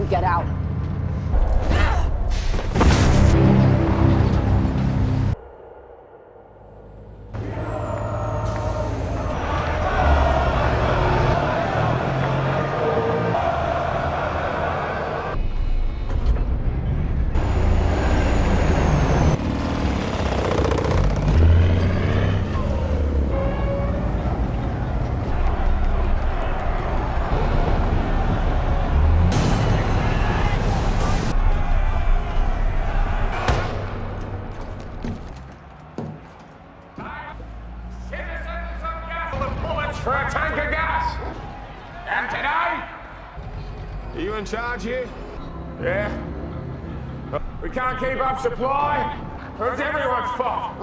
and get out. For a tank of gas! And today? Are you in charge here? Yeah? We can't keep up supply, or it's everyone's fault.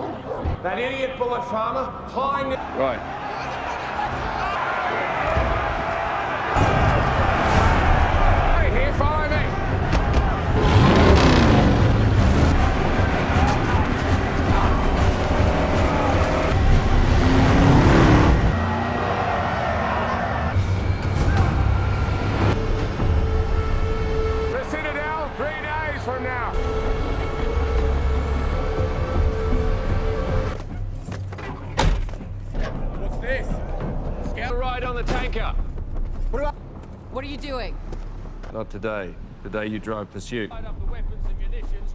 That idiot bullet farmer, plying the... Right. Hey, here, follow me. From now. What's this? Scout ride on the tanker. What are you doing? Not today. Today you drive pursuit. Light up the weapons and munitions.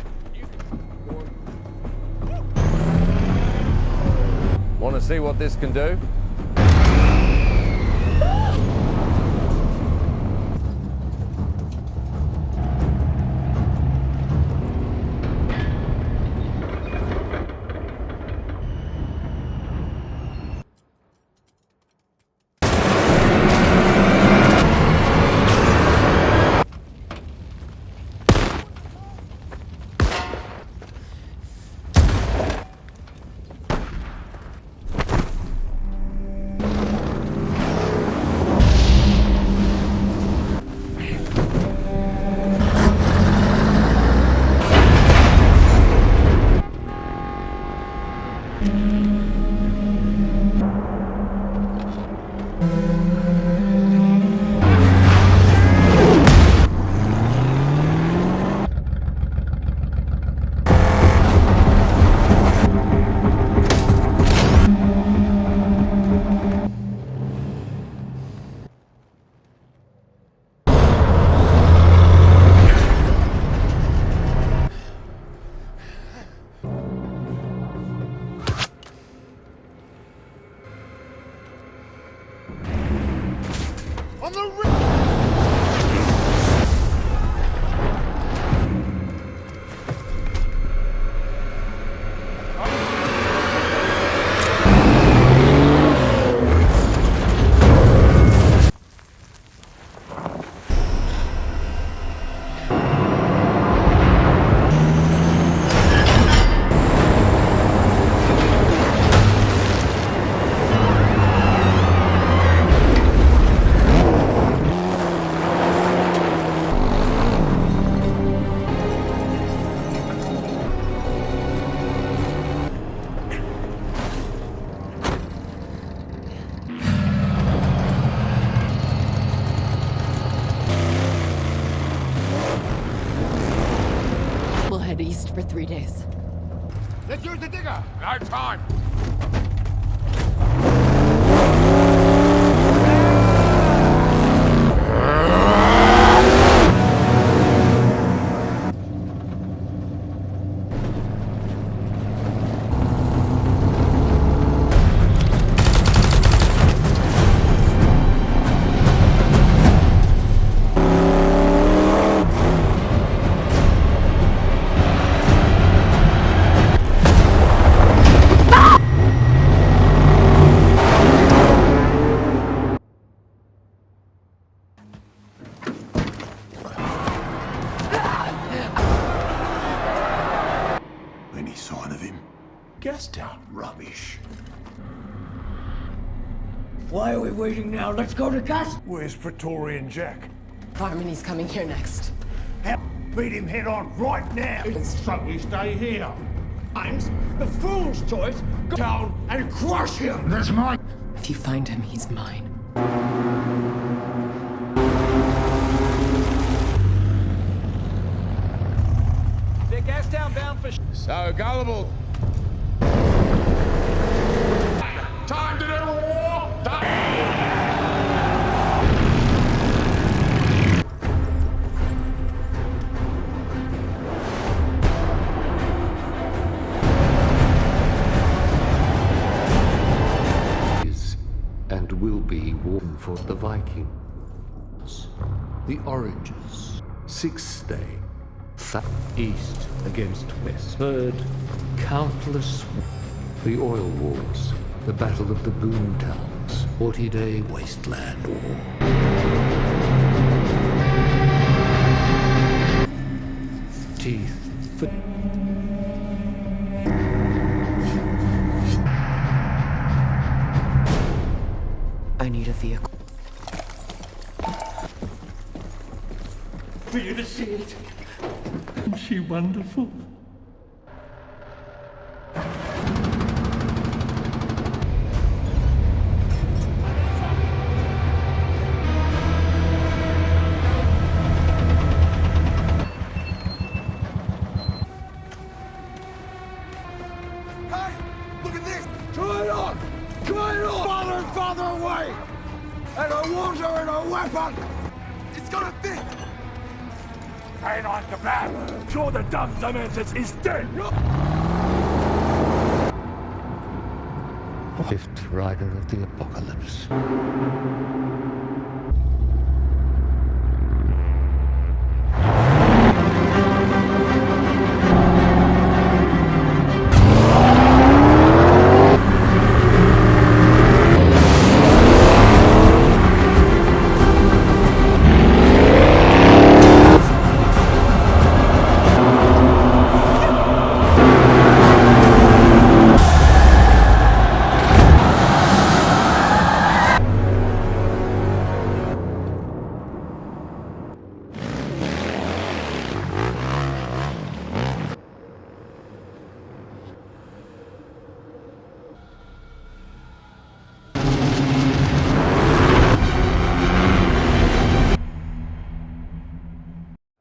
Want to see what this can do? On the We'll head east for 3 days. Let's use the digger! No time! Any sign of him? Gas down rubbish. Why are we waiting now? Let's go to gas. Where's Praetorian Jack? Harmony's coming here next. Help beat him head on right now! So we stay here. Times the fool's choice. Go down and crush him. That's mine! If you find him, he's mine. They're gas down bound for So gullible. Time to do war! Is and will be war for the Vikings. The Oranges. Sixth day. East against West. Third, countless. The Oil Wars. The Battle of the Boom Towns. 40-day wasteland war. Teeth. For I need a vehicle. For you to see it. Isn't she wonderful? Hey! Look at this! Try it on! Try it on! Farther and farther away! And a water and a weapon! It's gonna fit! Ain't on kebab! Sure the dumb Dementus is dead! Fifth rider of the apocalypse.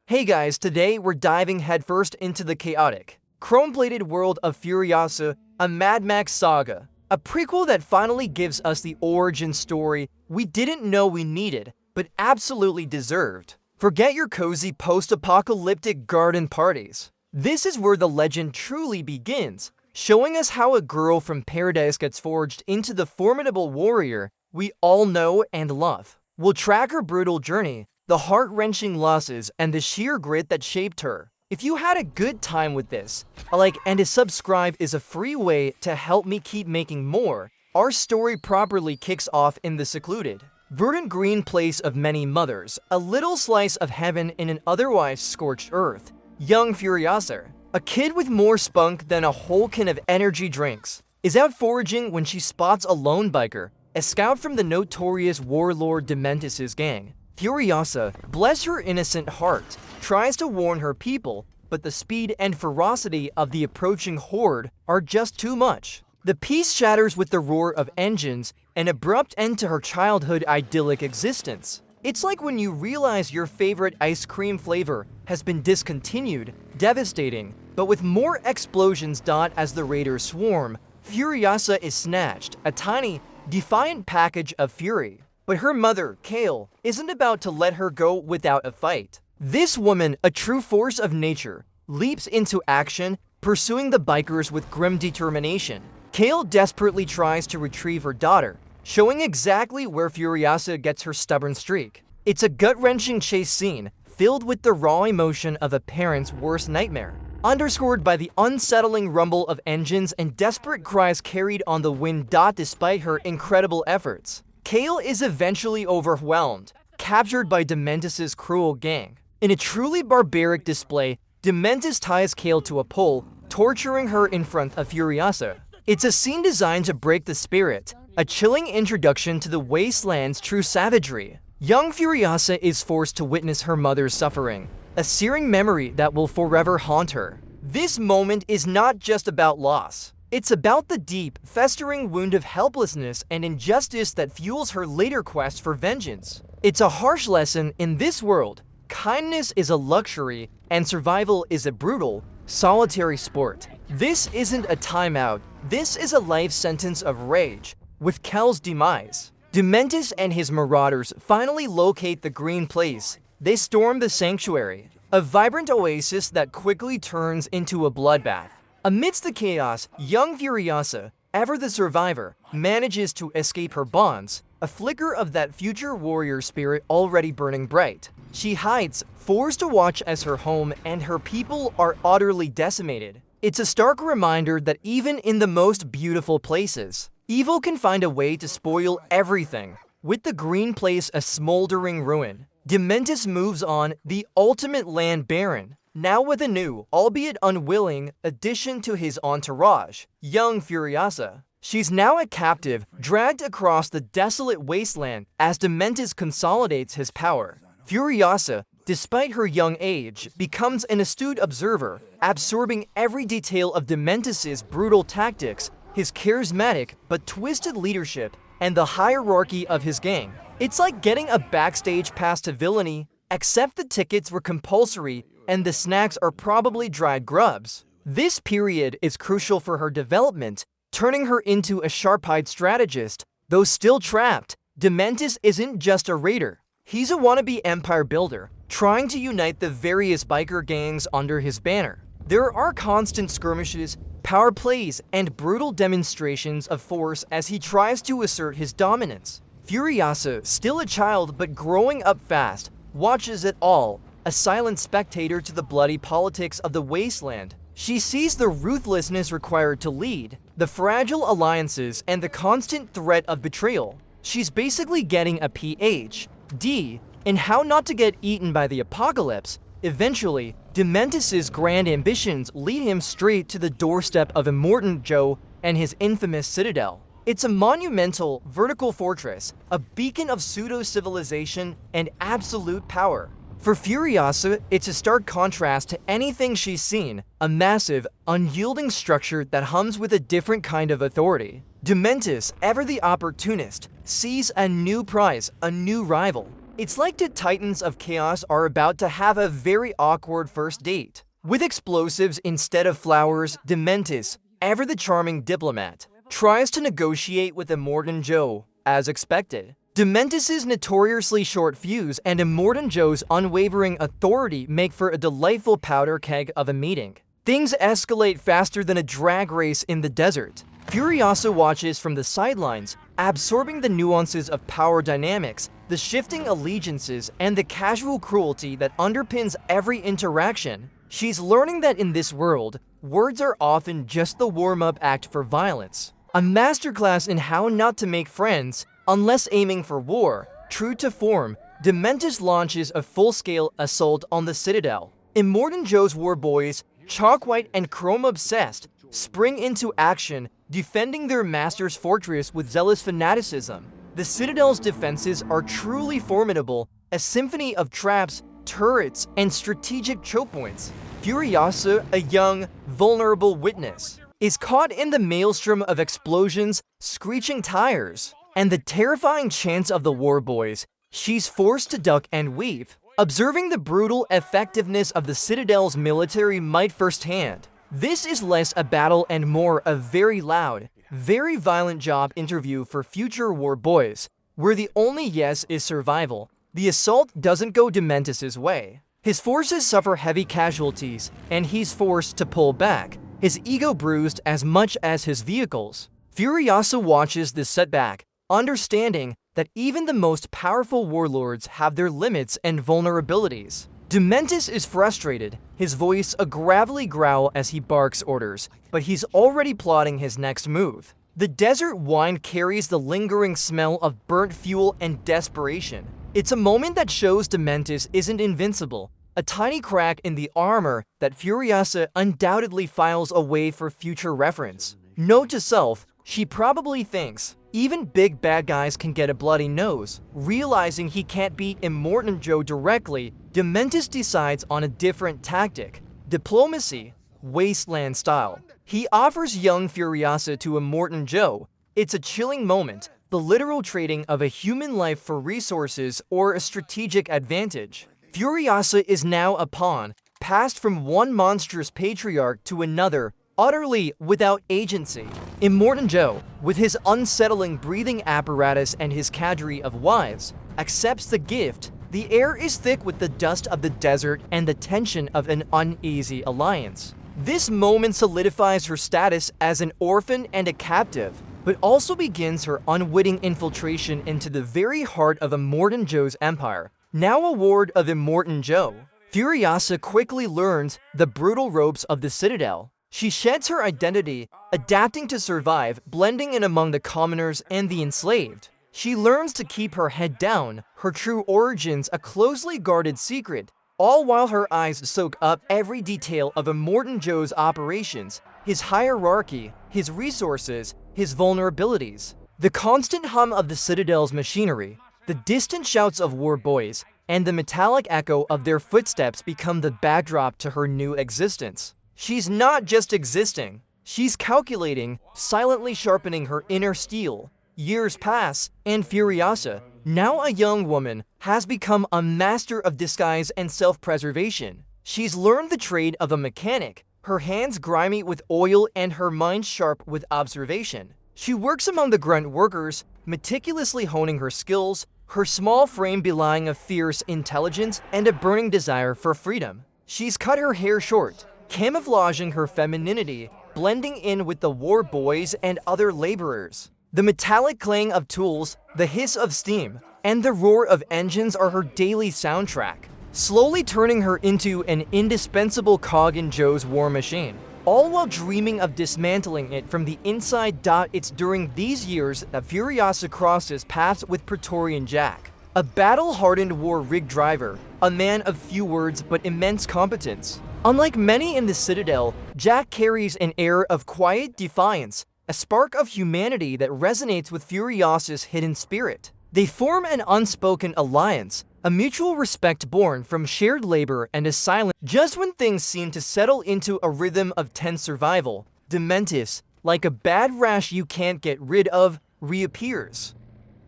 Hey guys, today we're diving headfirst into the chaotic, chrome-plated world of Furiosa, a Mad Max Saga, a prequel that finally gives us the origin story we didn't know we needed, but absolutely deserved. Forget your cozy post-apocalyptic garden parties. This is where the legend truly begins, showing us how a girl from paradise gets forged into the formidable warrior we all know and love. We'll track her brutal journey, the heart-wrenching losses, and the sheer grit that shaped her. If you had a good time with this, a like and a subscribe is a free way to help me keep making more. Our story properly kicks off in the secluded, verdant green place of many mothers, a little slice of heaven in an otherwise scorched earth. Young Furiosa, a kid with more spunk than a whole can of energy drinks, is out foraging when she spots a lone biker, a scout from the notorious warlord Dementus' gang. Furiosa, bless her innocent heart, tries to warn her people, but the speed and ferocity of the approaching horde are just too much. The peace shatters with the roar of engines, an abrupt end to her childhood idyllic existence. It's like when you realize your favorite ice cream flavor has been discontinued, devastating, but with more explosions. As the raiders swarm, Furiosa is snatched, a tiny, defiant package of fury. But her mother, Kale, isn't about to let her go without a fight. This woman, a true force of nature, leaps into action, pursuing the bikers with grim determination. Kale desperately tries to retrieve her daughter, showing exactly where Furiosa gets her stubborn streak. It's a gut-wrenching chase scene, filled with the raw emotion of a parent's worst nightmare, underscored by the unsettling rumble of engines and desperate cries carried on the wind. Despite her incredible efforts, Kale is eventually overwhelmed, captured by Dementus' cruel gang. In a truly barbaric display, Dementus ties Kale to a pole, torturing her in front of Furiosa. It's a scene designed to break the spirit, a chilling introduction to the wasteland's true savagery. Young Furiosa is forced to witness her mother's suffering, a searing memory that will forever haunt her. This moment is not just about loss. It's about the deep, festering wound of helplessness and injustice that fuels her later quest for vengeance. It's a harsh lesson in this world. Kindness is a luxury, and survival is a brutal, solitary sport. This isn't a timeout. This is a life sentence of rage. With Kel's demise, Dementus and his marauders finally locate the green place. They storm the sanctuary, a vibrant oasis that quickly turns into a bloodbath. Amidst the chaos, young Furiosa, ever the survivor, manages to escape her bonds, a flicker of that future warrior spirit already burning bright. She hides, forced to watch as her home and her people are utterly decimated. It's a stark reminder that even in the most beautiful places, evil can find a way to spoil everything. With the green place a smoldering ruin, Dementus moves on, the ultimate land baron, now with a new, albeit unwilling, addition to his entourage, young Furiosa. She's now a captive, dragged across the desolate wasteland as Dementus consolidates his power. Furiosa, despite her young age, becomes an astute observer, absorbing every detail of Dementus' brutal tactics, his charismatic but twisted leadership, and the hierarchy of his gang. It's like getting a backstage pass to villainy, except the tickets were compulsory and the snacks are probably dried grubs. This period is crucial for her development, turning her into a sharp-eyed strategist. Though still trapped, Dementus isn't just a raider. He's a wannabe empire builder, trying to unite the various biker gangs under his banner. There are constant skirmishes, power plays, and brutal demonstrations of force as he tries to assert his dominance. Furiosa, still a child but growing up fast, watches it all, a silent spectator to the bloody politics of the wasteland. She sees the ruthlessness required to lead, the fragile alliances, and the constant threat of betrayal. She's basically getting a PhD in how not to get eaten by the apocalypse. Eventually, Dementus' grand ambitions lead him straight to the doorstep of Immortan Joe and his infamous citadel. It's a monumental, vertical fortress, a beacon of pseudo-civilization and absolute power. For Furiosa, it's a stark contrast to anything she's seen, a massive, unyielding structure that hums with a different kind of authority. Dementus, ever the opportunist, sees a new prize, a new rival. It's like the titans of chaos are about to have a very awkward first date. With explosives instead of flowers, Dementus, ever the charming diplomat, tries to negotiate with Immortan Joe, as expected. Dementus' notoriously short fuse and Immortan Joe's unwavering authority make for a delightful powder keg of a meeting. Things escalate faster than a drag race in the desert. Furiosa watches from the sidelines, absorbing the nuances of power dynamics, the shifting allegiances, and the casual cruelty that underpins every interaction. She's learning that in this world, words are often just the warm-up act for violence. A masterclass in how not to make friends unless aiming for war. True to form, Dementus launches a full-scale assault on the Citadel. Immortan Joe's war boys, chalk-white and chrome-obsessed, spring into action, defending their master's fortress with zealous fanaticism. The Citadel's defenses are truly formidable, a symphony of traps, turrets, and strategic choke points. Furiosa, a young, vulnerable witness, is caught in the maelstrom of explosions, screeching tires, and the terrifying chants of the war boys. She's forced to duck and weave, observing the brutal effectiveness of the Citadel's military might firsthand. This is less a battle and more a very loud, very violent job interview for future war boys, where the only yes is survival. The assault doesn't go Dementus' way. His forces suffer heavy casualties, and he's forced to pull back, his ego bruised as much as his vehicles. Furiosa watches this setback, understanding that even the most powerful warlords have their limits and vulnerabilities. Dementus is frustrated, his voice a gravelly growl as he barks orders, but he's already plotting his next move. The desert wine carries the lingering smell of burnt fuel and desperation. It's a moment that shows Dementus isn't invincible, a tiny crack in the armor that Furiosa undoubtedly files away for future reference. Note to self, she probably thinks, even big bad guys can get a bloody nose. Realizing he can't beat Immortan Joe directly, Dementus decides on a different tactic: diplomacy, wasteland style. He offers young Furiosa to Immortan Joe. It's a chilling moment, the literal trading of a human life for resources or a strategic advantage. Furiosa is now a pawn, passed from one monstrous patriarch to another, utterly without agency. Immortan Joe, with his unsettling breathing apparatus and his cadre of wives, accepts the gift. The air is thick with the dust of the desert and the tension of an uneasy alliance. This moment solidifies her status as an orphan and a captive, but also begins her unwitting infiltration into the very heart of Immortan Joe's empire. Now a ward of Immortan Joe, Furiosa quickly learns the brutal ropes of the Citadel. She sheds her identity, adapting to survive, blending in among the commoners and the enslaved. She learns to keep her head down, her true origins a closely guarded secret, all while her eyes soak up every detail of Immortan Joe's operations, his hierarchy, his resources, his vulnerabilities. The constant hum of the Citadel's machinery, the distant shouts of war boys, and the metallic echo of their footsteps become the backdrop to her new existence. She's not just existing, she's calculating, silently sharpening her inner steel. Years pass, and Furiosa, now a young woman, has become a master of disguise and self-preservation. She's learned the trade of a mechanic, her hands grimy with oil and her mind sharp with observation. She works among the grunt workers, meticulously honing her skills, her small frame belying a fierce intelligence and a burning desire for freedom. She's cut her hair short, camouflaging her femininity, blending in with the war boys and other laborers. The metallic clang of tools, the hiss of steam, and the roar of engines are her daily soundtrack, slowly turning her into an indispensable cog in Joe's war machine, all while dreaming of dismantling it from the inside. It's during these years that Furiosa crosses paths with Praetorian Jack, a battle-hardened war rig driver, a man of few words but immense competence. Unlike many in the Citadel, Jack carries an air of quiet defiance, a spark of humanity that resonates with Furiosa's hidden spirit. They form an unspoken alliance, a mutual respect born from shared labor and a silence. Just when things seem to settle into a rhythm of tense survival, Dementus, like a bad rash you can't get rid of, reappears.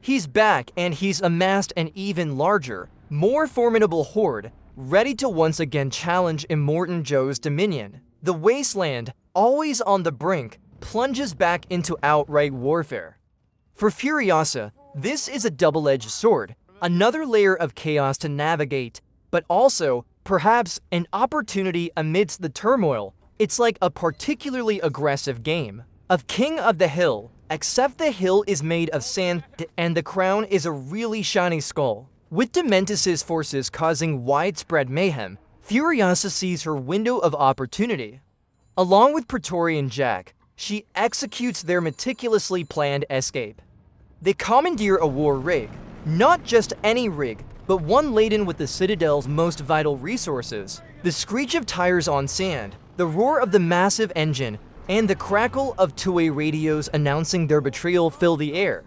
He's back, and he's amassed an even larger, more formidable horde, ready to once again challenge Immortan Joe's dominion. The wasteland, always on the brink, plunges back into outright warfare. For Furiosa, this is a double-edged sword, another layer of chaos to navigate, but also, perhaps, an opportunity amidst the turmoil. It's like a particularly aggressive game of King of the Hill, except the hill is made of sand and the crown is a really shiny skull. With Dementus' forces causing widespread mayhem, Furiosa sees her window of opportunity. Along with Praetorian Jack, she executes their meticulously planned escape. They commandeer a war rig, not just any rig, but one laden with the Citadel's most vital resources. The screech of tires on sand, the roar of the massive engine, and the crackle of two-way radios announcing their betrayal fill the air.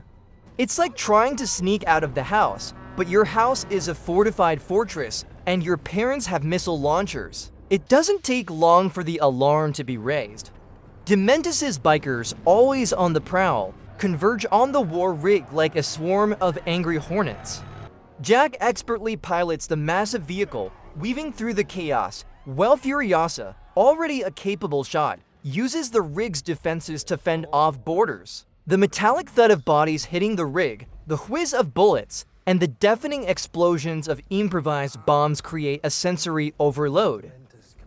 It's like trying to sneak out of the house, but your house is a fortified fortress, and your parents have missile launchers. It doesn't take long for the alarm to be raised. Dementus' bikers, always on the prowl, converge on the war rig like a swarm of angry hornets. Jack expertly pilots the massive vehicle, weaving through the chaos, while Furiosa, already a capable shot, uses the rig's defenses to fend off boarders. The metallic thud of bodies hitting the rig, the whiz of bullets, and the deafening explosions of improvised bombs create a sensory overload.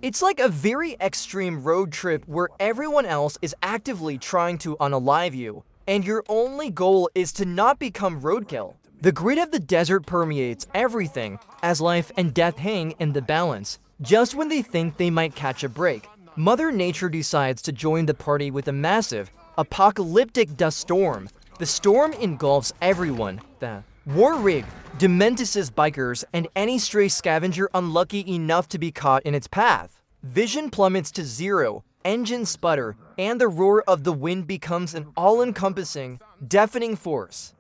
It's like a very extreme road trip where everyone else is actively trying to unalive you, and your only goal is to not become roadkill. The grit of the desert permeates everything as life and death hang in the balance. Just when they think they might catch a break, Mother Nature decides to join the party with a massive, apocalyptic dust storm. The storm engulfs everyone. The war rig, Dementus' bikers, and any stray scavenger unlucky enough to be caught in its path. Vision plummets to zero, engines sputter, and the roar of the wind becomes an all-encompassing, deafening force.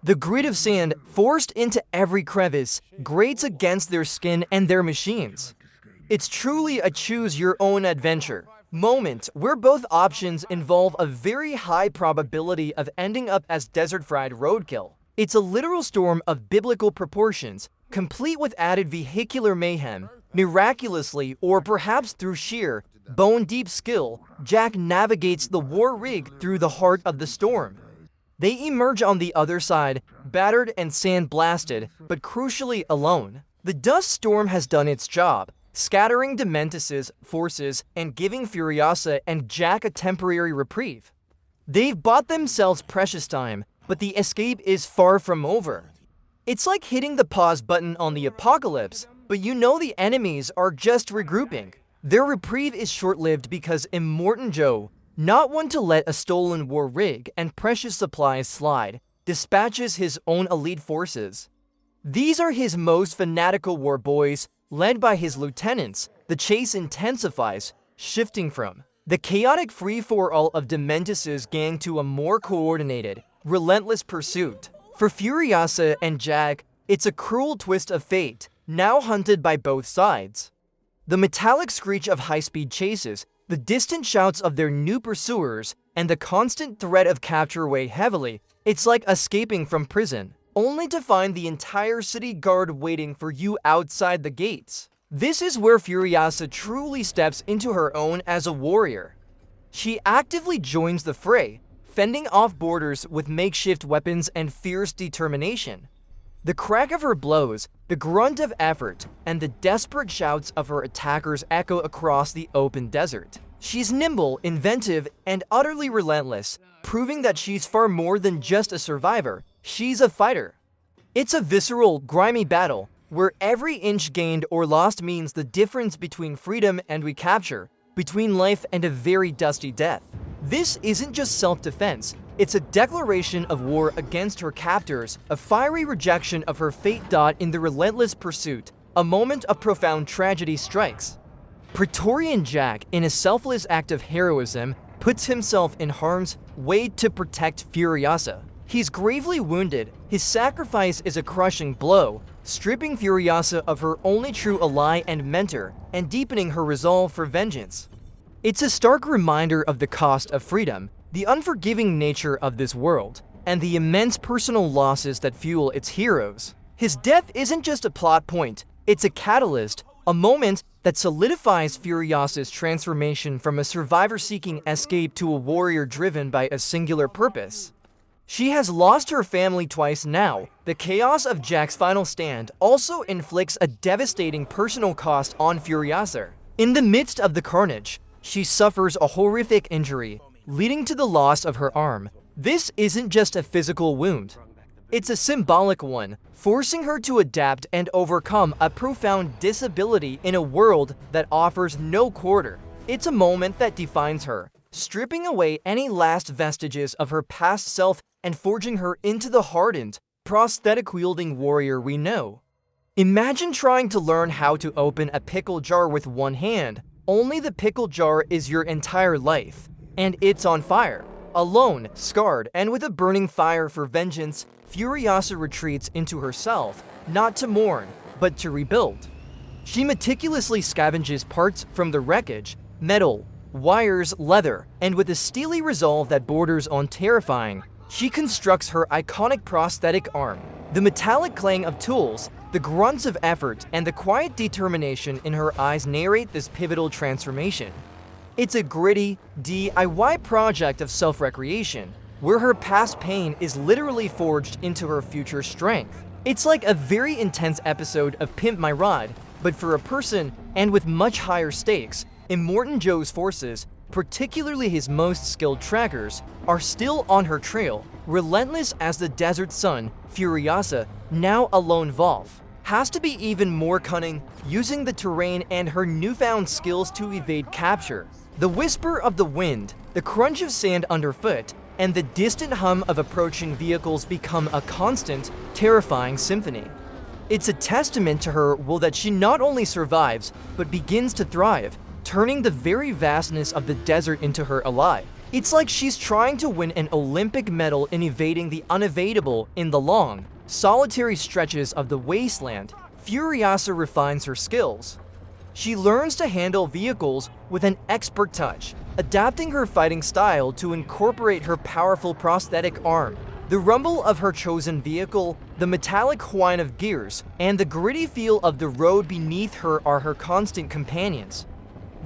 The grit of sand, forced into every crevice, grates against their skin and their machines. It's truly a choose-your-own-adventure moment where both options involve a very high probability of ending up as desert-fried roadkill. It's a literal storm of biblical proportions, complete with added vehicular mayhem. Miraculously, or perhaps through sheer, bone-deep skill, Jack navigates the war rig through the heart of the storm. They emerge on the other side, battered and sand-blasted, but crucially alone. The dust storm has done its job, scattering Dementus' forces and giving Furiosa and Jack a temporary reprieve. They've bought themselves precious time, but the escape is far from over. It's like hitting the pause button on the apocalypse, but you know the enemies are just regrouping. Their reprieve is short-lived because Immortan Joe, not one to let a stolen war rig and precious supplies slide, dispatches his own elite forces. These are his most fanatical war boys, led by his lieutenants. The chase intensifies, shifting from the chaotic free-for-all of Dementus' gang to a more coordinated, relentless pursuit. For Furiosa and Jack, it's a cruel twist of fate, now hunted by both sides. The metallic screech of high-speed chases, the distant shouts of their new pursuers, and the constant threat of capture weigh heavily. It's like escaping from prison, only to find the entire city guard waiting for you outside the gates. This is where Furiosa truly steps into her own as a warrior. She actively joins the fray, fending off boarders with makeshift weapons and fierce determination. The crack of her blows, the grunt of effort, and the desperate shouts of her attackers echo across the open desert. She's nimble, inventive, and utterly relentless, proving that she's far more than just a survivor. She's a fighter. It's a visceral, grimy battle, where every inch gained or lost means the difference between freedom and recapture, between life and a very dusty death. This isn't just self-defense, it's a declaration of war against her captors, a fiery rejection of her fate. In the relentless pursuit, a moment of profound tragedy strikes. Praetorian Jack, in a selfless act of heroism, puts himself in harm's way to protect Furiosa. He's gravely wounded. His sacrifice is a crushing blow, stripping Furiosa of her only true ally and mentor, and deepening her resolve for vengeance. It's a stark reminder of the cost of freedom, the unforgiving nature of this world, and the immense personal losses that fuel its heroes. His death isn't just a plot point, it's a catalyst, a moment that solidifies Furiosa's transformation from a survivor-seeking escape to a warrior driven by a singular purpose. She has lost her family twice now. The chaos of Jack's final stand also inflicts a devastating personal cost on Furiosa. In the midst of the carnage, she suffers a horrific injury, leading to the loss of her arm, This isn't just a physical wound. It's a symbolic one, forcing her to adapt and overcome a profound disability in a world that offers no quarter. It's a moment that defines her, stripping away any last vestiges of her past self and forging her into the hardened, prosthetic-wielding warrior we know. Imagine trying to learn how to open a pickle jar with one hand, only the pickle jar is your entire life, and it's on fire. Alone, scarred, and with a burning fire for vengeance, Furiosa retreats into herself, not to mourn, but to rebuild. She meticulously scavenges parts from the wreckage, metal, wires, leather, and with a steely resolve that borders on terrifying, she constructs her iconic prosthetic arm. The metallic clang of tools, the grunts of effort, and the quiet determination in her eyes narrate this pivotal transformation. It's a gritty, DIY project of self-recreation, where her past pain is literally forged into her future strength. It's like a very intense episode of Pimp My Ride, but for a person and with much higher stakes. Immortan Joe's forces, particularly his most skilled trackers, are still on her trail, relentless as the desert sun. Furiosa, now a lone Volf, has to be even more cunning, using the terrain and her newfound skills to evade capture. The whisper of the wind, the crunch of sand underfoot, and the distant hum of approaching vehicles become a constant, terrifying symphony. It's a testament to her will that she not only survives, but begins to thrive, turning the very vastness of the desert into her ally. It's like she's trying to win an Olympic medal in evading the unevadable in the long, solitary stretches of the wasteland. Furiosa refines her skills. She learns to handle vehicles with an expert touch, adapting her fighting style to incorporate her powerful prosthetic arm. The rumble of her chosen vehicle, the metallic whine of gears, and the gritty feel of the road beneath her are her constant companions.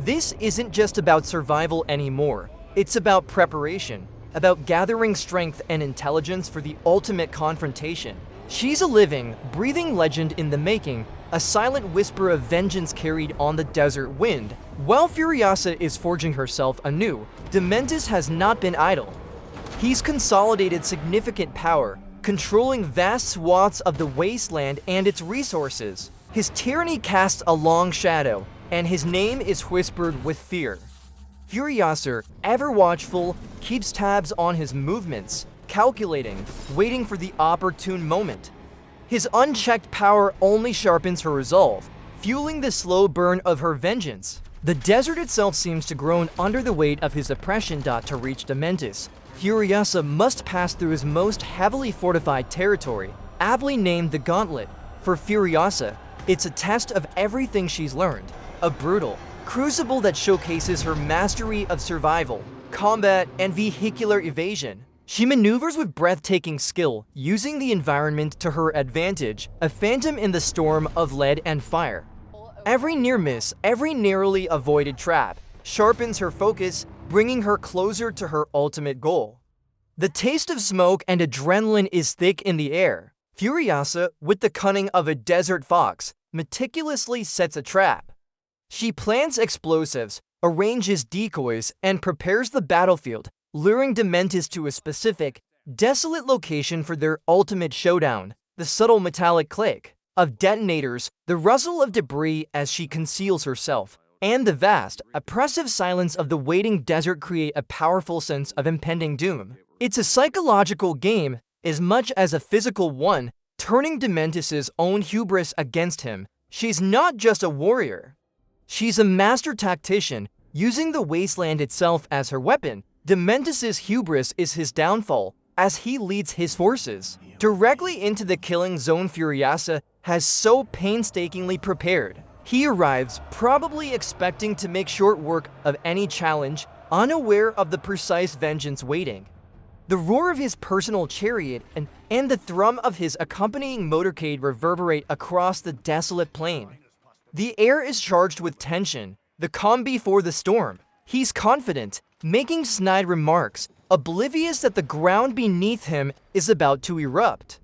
This isn't just about survival anymore. It's about preparation, about gathering strength and intelligence for the ultimate confrontation. She's a living, breathing legend in the making, a silent whisper of vengeance carried on the desert wind. While Furiosa is forging herself anew, Dementus has not been idle. He's consolidated significant power, controlling vast swaths of the wasteland and its resources. His tyranny casts a long shadow, and his name is whispered with fear. Furiosa, ever watchful, keeps tabs on his movements, calculating, waiting for the opportune moment. His unchecked power only sharpens her resolve, fueling the slow burn of her vengeance. The desert itself seems to groan under the weight of his oppression. To reach Dementus, Furiosa must pass through his most heavily fortified territory, aptly named the Gauntlet. For Furiosa, it's a test of everything she's learned, a brutal crucible that showcases her mastery of survival, combat, and vehicular evasion. She maneuvers with breathtaking skill, using the environment to her advantage, a phantom in the storm of lead and fire. Every near miss, every narrowly avoided trap, sharpens her focus, bringing her closer to her ultimate goal. The taste of smoke and adrenaline is thick in the air. Furiosa, with the cunning of a desert fox, meticulously sets a trap. She plants explosives, arranges decoys, and prepares the battlefield, luring Dementus to a specific, desolate location for their ultimate showdown. The subtle metallic click of detonators, the rustle of debris as she conceals herself, and the vast, oppressive silence of the waiting desert create a powerful sense of impending doom. It's a psychological game as much as a physical one, turning Dementus's own hubris against him. She's not just a warrior. She's a master tactician, using the wasteland itself as her weapon. Dementus's hubris is his downfall, as he leads his forces directly into the killing zone Furiosa has so painstakingly prepared. He arrives, probably expecting to make short work of any challenge, unaware of the precise vengeance waiting. The roar of his personal chariot and the thrum of his accompanying motorcade reverberate across the desolate plain. The air is charged with tension, the calm before the storm. He's confident, making snide remarks, oblivious that the ground beneath him is about to erupt.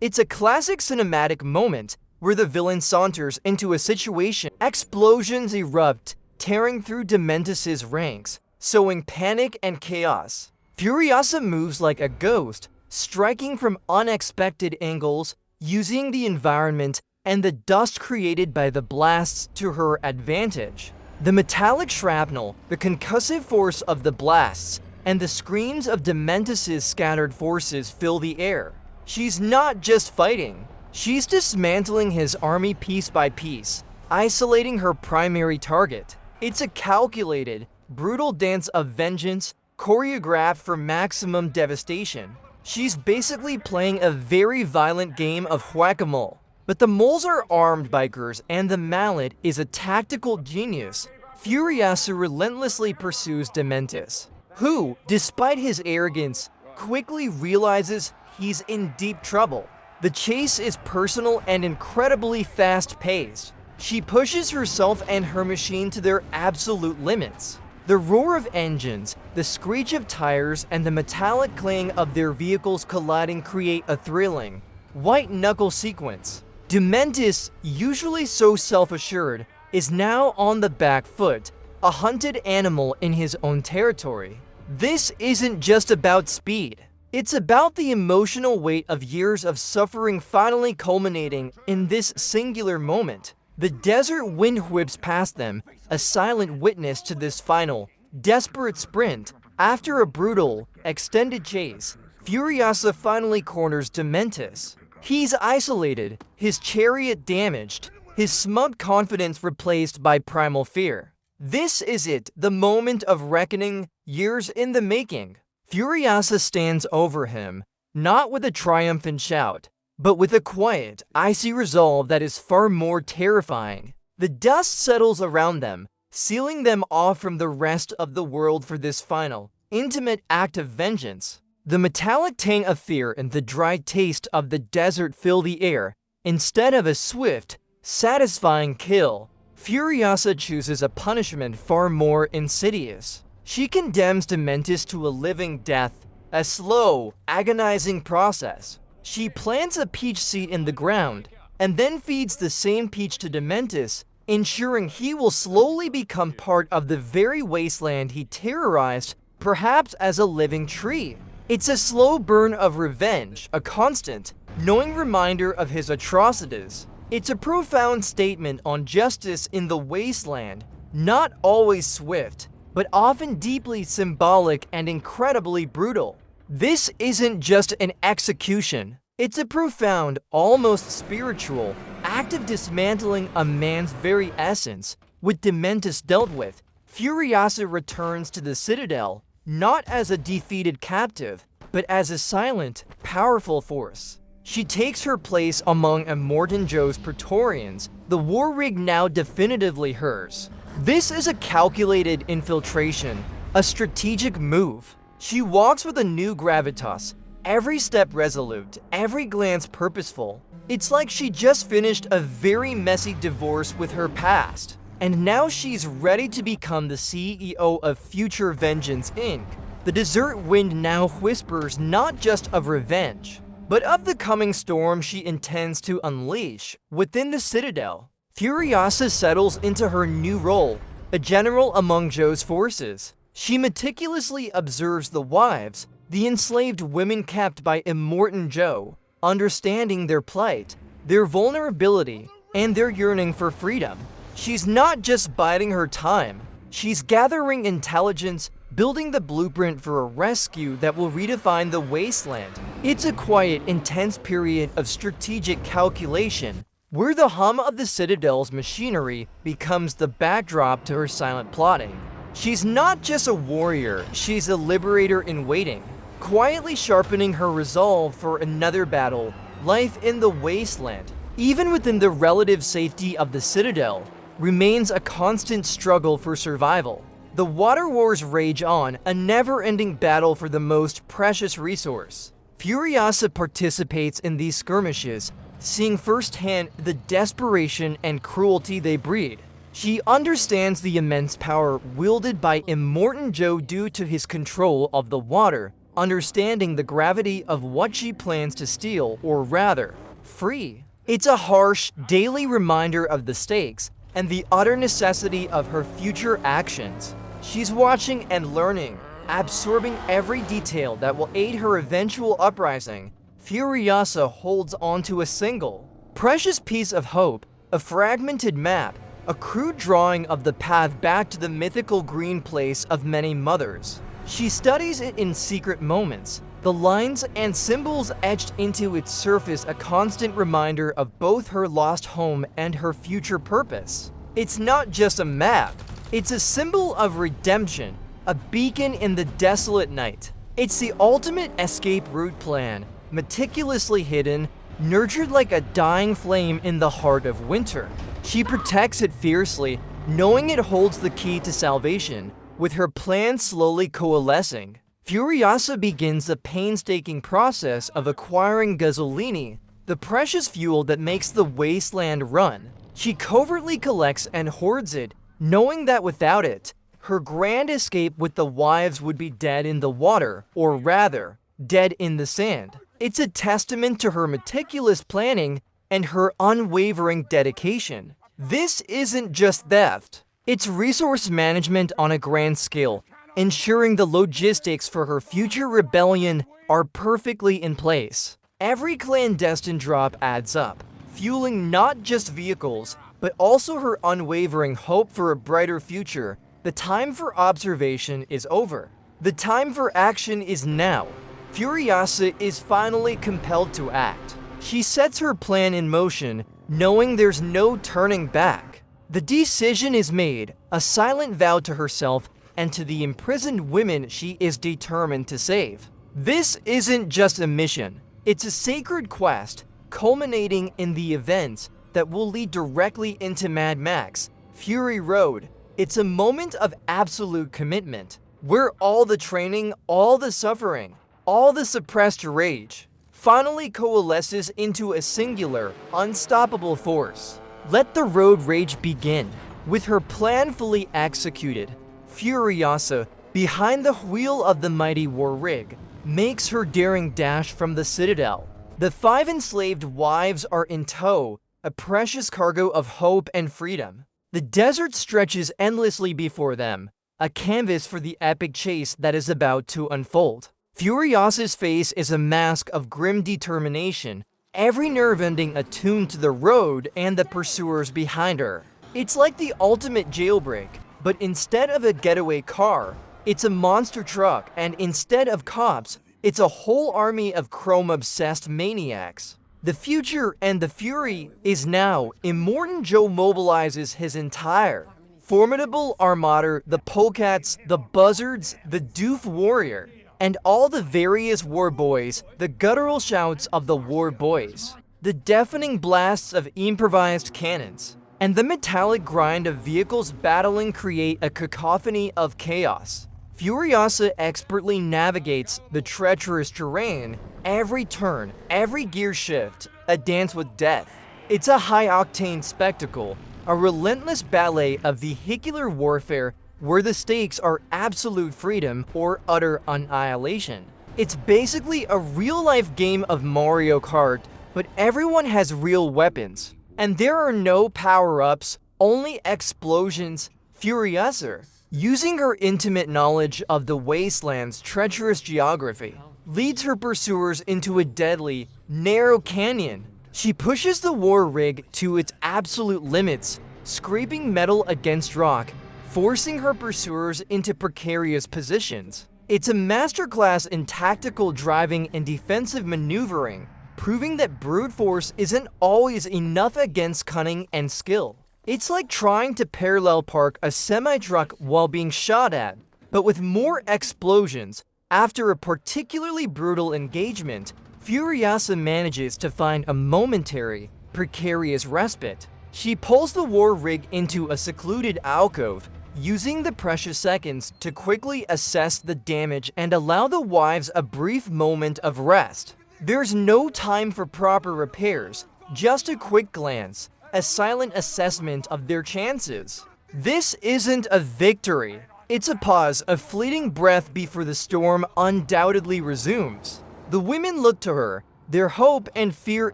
It's a classic cinematic moment where the villain saunters into a situation. Explosions erupt, tearing through Dementus's ranks, sowing panic and chaos. Furiosa moves like a ghost, striking from unexpected angles, using the environment and the dust created by the blasts to her advantage. The metallic shrapnel, the concussive force of the blasts, and the screams of Dementus' scattered forces fill the air. She's not just fighting, she's dismantling his army piece by piece, isolating her primary target. It's a calculated, brutal dance of vengeance, choreographed for maximum devastation. She's basically playing a very violent game of whack-a-mole. But the moles are armed bikers, and the mallet is a tactical genius. Furiosa relentlessly pursues Dementus, who, despite his arrogance, quickly realizes he's in deep trouble. The chase is personal and incredibly fast-paced. She pushes herself and her machine to their absolute limits. The roar of engines, the screech of tires, and the metallic clang of their vehicles colliding create a thrilling, white-knuckle sequence. Dementus, usually so self-assured, is now on the back foot, a hunted animal in his own territory. This isn't just about speed. It's about the emotional weight of years of suffering finally culminating in this singular moment. The desert wind whips past them, a silent witness to this final, desperate sprint. After a brutal, extended chase, Furiosa finally corners Dementus. He's isolated, his chariot damaged, his smug confidence replaced by primal fear. This is it, the moment of reckoning, years in the making. Furiosa stands over him, not with a triumphant shout, but with a quiet, icy resolve that is far more terrifying. The dust settles around them, sealing them off from the rest of the world for this final, intimate act of vengeance. The metallic tang of fear and the dry taste of the desert fill the air. Instead of a swift, satisfying kill, Furiosa chooses a punishment far more insidious. She condemns Dementus to a living death, a slow, agonizing process. She plants a peach seed in the ground, and then feeds the same peach to Dementus, ensuring he will slowly become part of the very wasteland he terrorized, perhaps as a living tree. It's a slow burn of revenge, a constant, knowing reminder of his atrocities. It's a profound statement on justice in the wasteland, not always swift, but often deeply symbolic and incredibly brutal. This isn't just an execution. It's a profound, almost spiritual, act of dismantling a man's very essence. With Dementus dealt with, Furiosa returns to the Citadel, not as a defeated captive, but as a silent, powerful force. She takes her place among Immortan Joe's Praetorians, the war rig now definitively hers. This is a calculated infiltration, a strategic move. She walks with a new gravitas, every step resolute, every glance purposeful. It's like she just finished a very messy divorce with her past, and now she's ready to become the CEO of Future Vengeance Inc. The desert wind now whispers not just of revenge, but of the coming storm she intends to unleash within the Citadel. Furiosa settles into her new role, a general among Joe's forces. She meticulously observes the wives, the enslaved women kept by Immortan Joe, understanding their plight, their vulnerability, and their yearning for freedom. She's not just biding her time, she's gathering intelligence, building the blueprint for a rescue that will redefine the wasteland. It's a quiet, intense period of strategic calculation, where the hum of the Citadel's machinery becomes the backdrop to her silent plotting. She's not just a warrior, she's a liberator in waiting, quietly sharpening her resolve for another battle, life in the wasteland. Even within the relative safety of the Citadel, remains a constant struggle for survival. The water wars rage on, a never-ending battle for the most precious resource. Furiosa participates in these skirmishes, seeing firsthand the desperation and cruelty they breed. She understands the immense power wielded by Immortan Joe due to his control of the water, understanding the gravity of what she plans to steal, or rather, free. It's a harsh, daily reminder of the stakes and the utter necessity of her future actions. She's watching and learning, Absorbing every detail that will aid her eventual uprising, Furiosa holds onto a single, precious piece of hope, a fragmented map, a crude drawing of the path back to the mythical green place of many mothers. She studies it in secret moments, the lines and symbols etched into its surface a constant reminder of both her lost home and her future purpose. It's not just a map, it's a symbol of redemption, a beacon in the desolate night. It's the ultimate escape route plan, meticulously hidden, nurtured like a dying flame in the heart of winter. She protects it fiercely, knowing it holds the key to salvation. With her plan slowly coalescing, Furiosa begins the painstaking process of acquiring gasolini, the precious fuel that makes the wasteland run. She covertly collects and hoards it, knowing that without it, her grand escape with the wives would be dead in the water, or rather, dead in the sand. It's a testament to her meticulous planning and her unwavering dedication. This isn't just theft, it's resource management on a grand scale, ensuring the logistics for her future rebellion are perfectly in place. Every clandestine drop adds up, fueling not just vehicles, but also her unwavering hope for a brighter future. The time for observation is over. The time for action is now. Furiosa is finally compelled to act. She sets her plan in motion, knowing there's no turning back. The decision is made, a silent vow to herself and to the imprisoned women she is determined to save. This isn't just a mission, it's a sacred quest, culminating in the events that will lead directly into Mad Max, Fury Road. It's a moment of absolute commitment, where all the training, all the suffering, all the suppressed rage, finally coalesces into a singular, unstoppable force. Let the road rage begin. With her plan fully executed, Furiosa, behind the wheel of the mighty war rig, makes her daring dash from the Citadel. The 5 enslaved wives are in tow, a precious cargo of hope and freedom. The desert stretches endlessly before them, a canvas for the epic chase that is about to unfold. Furiosa's face is a mask of grim determination, every nerve ending attuned to the road and the pursuers behind her. It's like the ultimate jailbreak, but instead of a getaway car, it's a monster truck, and instead of cops, it's a whole army of chrome-obsessed maniacs. The future and the fury is now. Immortan Joe mobilizes his entire formidable armada, the polecats, the buzzards, the doof warrior, and all the various war boys, the guttural shouts of the war boys, the deafening blasts of improvised cannons, and the metallic grind of vehicles battling create a cacophony of chaos. Furiosa expertly navigates the treacherous terrain, every turn, every gear shift, a dance with death. It's a high-octane spectacle, a relentless ballet of vehicular warfare where the stakes are absolute freedom or utter annihilation. It's basically a real-life game of Mario Kart, but everyone has real weapons. And there are no power-ups, only explosions. Furiosa, using her intimate knowledge of the wasteland's treacherous geography, leads her pursuers into a deadly, narrow canyon. She pushes the war rig to its absolute limits, scraping metal against rock, forcing her pursuers into precarious positions. It's a masterclass in tactical driving and defensive maneuvering, proving that brute force isn't always enough against cunning and skill. It's like trying to parallel park a semi-truck while being shot at, but with more explosions. After a particularly brutal engagement, Furiosa manages to find a momentary, precarious respite. She pulls the war rig into a secluded alcove, using the precious seconds to quickly assess the damage and allow the wives a brief moment of rest. There's no time for proper repairs, just a quick glance, a silent assessment of their chances. This isn't a victory. It's a pause, a fleeting breath before the storm undoubtedly resumes. The women look to her, their hope and fear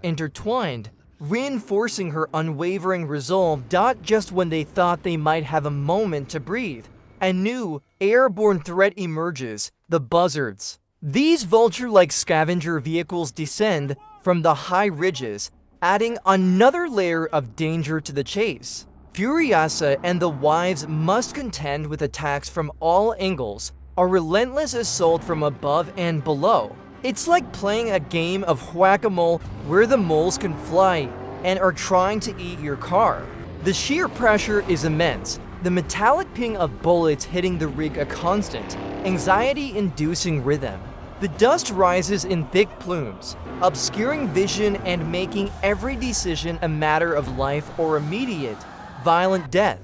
intertwined, reinforcing her unwavering resolve not just when they thought they might have a moment to breathe. a new, airborne threat emerges, the buzzards. These vulture-like scavenger vehicles descend from the high ridges, adding another layer of danger to the chase. Furiosa and the wives must contend with attacks from all angles, a relentless assault from above and below. It's like playing a game of whack-a-mole where the moles can fly and are trying to eat your car. The sheer pressure is immense, the metallic ping of bullets hitting the rig a constant, anxiety-inducing rhythm. The dust rises in thick plumes, obscuring vision and making every decision a matter of life or immediate, violent death.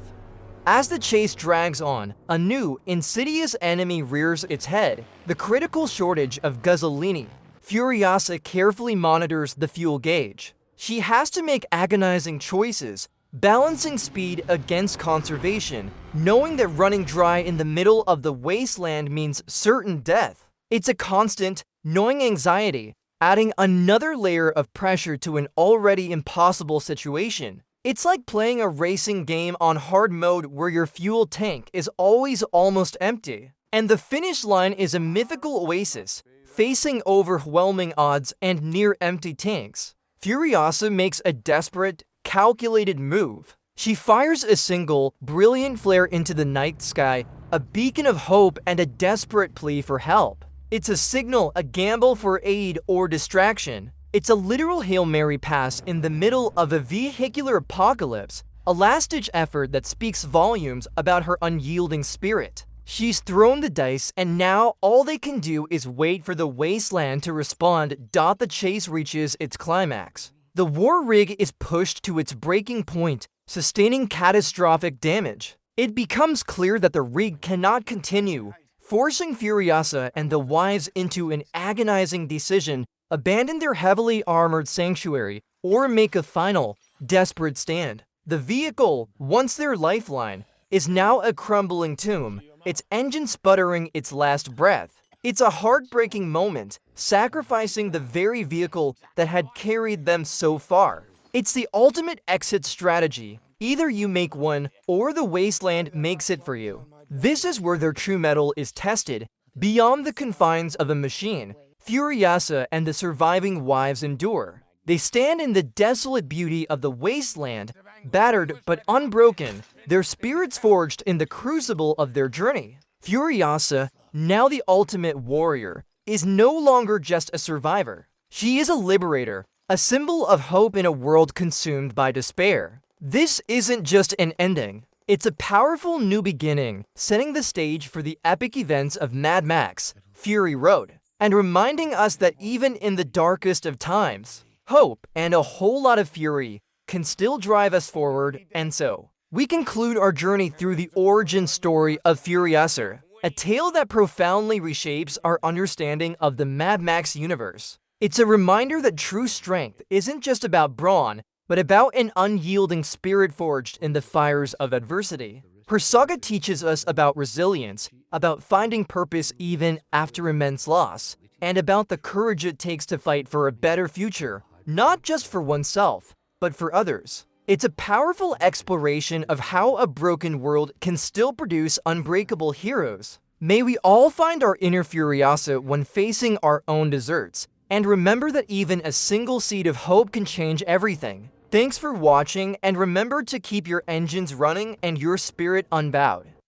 As the chase drags on, a new, insidious enemy rears its head, the critical shortage of gasoline. Furiosa carefully monitors the fuel gauge. She has to make agonizing choices, balancing speed against conservation, knowing that running dry in the middle of the wasteland means certain death. It's a constant, gnawing anxiety, adding another layer of pressure to an already impossible situation. It's like playing a racing game on hard mode where your fuel tank is always almost empty. And the finish line is a mythical oasis, facing overwhelming odds and near-empty tanks. Furiosa makes a desperate, calculated move. She fires a single, brilliant flare into the night sky, a beacon of hope and a desperate plea for help. It's a signal, a gamble for aid or distraction. It's a literal Hail Mary pass in the middle of a vehicular apocalypse, a last-ditch effort that speaks volumes about her unyielding spirit. She's thrown the dice, and now all they can do is wait for the wasteland to respond. The chase reaches its climax. The war rig is pushed to its breaking point, sustaining catastrophic damage. It becomes clear that the rig cannot continue, forcing Furiosa and the wives into an agonizing decision: abandon their heavily armored sanctuary or make a final, desperate stand. The vehicle, once their lifeline, is now a crumbling tomb, its engine sputtering its last breath. It's a heartbreaking moment, sacrificing the very vehicle that had carried them so far. It's the ultimate exit strategy. Either you make one, or the wasteland makes it for you. This is where their true mettle is tested. Beyond the confines of a machine, Furiosa and the surviving wives endure. They stand in the desolate beauty of the wasteland, battered but unbroken, their spirits forged in the crucible of their journey. Furiosa, now the ultimate warrior, is no longer just a survivor. She is a liberator, a symbol of hope in a world consumed by despair. This isn't just an ending. It's a powerful new beginning, setting the stage for the epic events of Mad Max, Fury Road, and reminding us that even in the darkest of times, hope and a whole lot of fury can still drive us forward. And so, we conclude our journey through the origin story of Furiosa, a tale that profoundly reshapes our understanding of the Mad Max universe. It's a reminder that true strength isn't just about brawn, but about an unyielding spirit forged in the fires of adversity. Her saga teaches us about resilience, about finding purpose even after immense loss, and about the courage it takes to fight for a better future, not just for oneself, but for others. It's a powerful exploration of how a broken world can still produce unbreakable heroes. May we all find our inner Furiosa when facing our own deserts, and remember that even a single seed of hope can change everything. Thanks for watching, and remember to keep your engines running and your spirit unbowed.